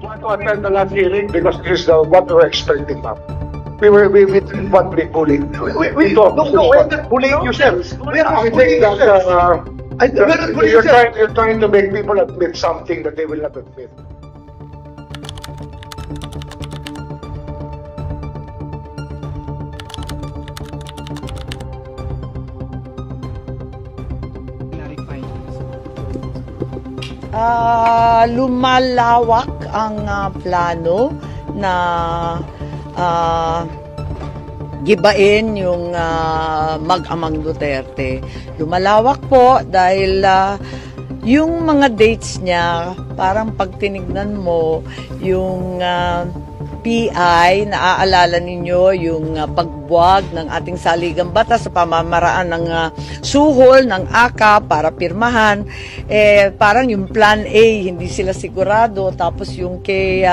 want to attend the last hearing because this is what we were expecting, ma'am. We didn't want to be bullied. We're not bullying you, sir. We are I not think bullying you, that sir. We're not bullying you, sir. you're trying to make people admit something that they will not admit. Lumalawak ang plano na gibain yung mag-amang Duterte. Lumalawak po dahil yung mga dates niya, parang pag tinignan mo yung PI, naaalala ninyo yung pagbuwag ng ating saligang batas sa pamamaraan ng suhol ng ACA para pirmahan, parang yung Plan A, hindi sila sigurado. Tapos yung kay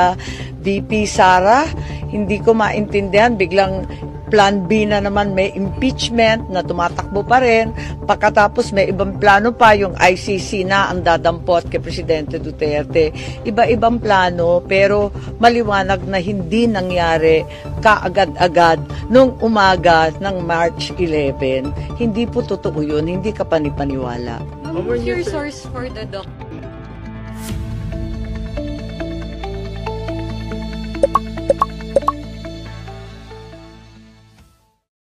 VP Sara, hindi ko maintindihan, biglang Plan B na naman, may impeachment na tumatakbo pa rin. Pagkatapos may ibang plano pa, yung ICC na ang dadampot kay Presidente Duterte. Iba-ibang plano, pero maliwanag na hindi nangyari kaagad-agad nung umaga ng March 11. Hindi po totoo yun, hindi ka panipaniwala. Who's your source for the doc?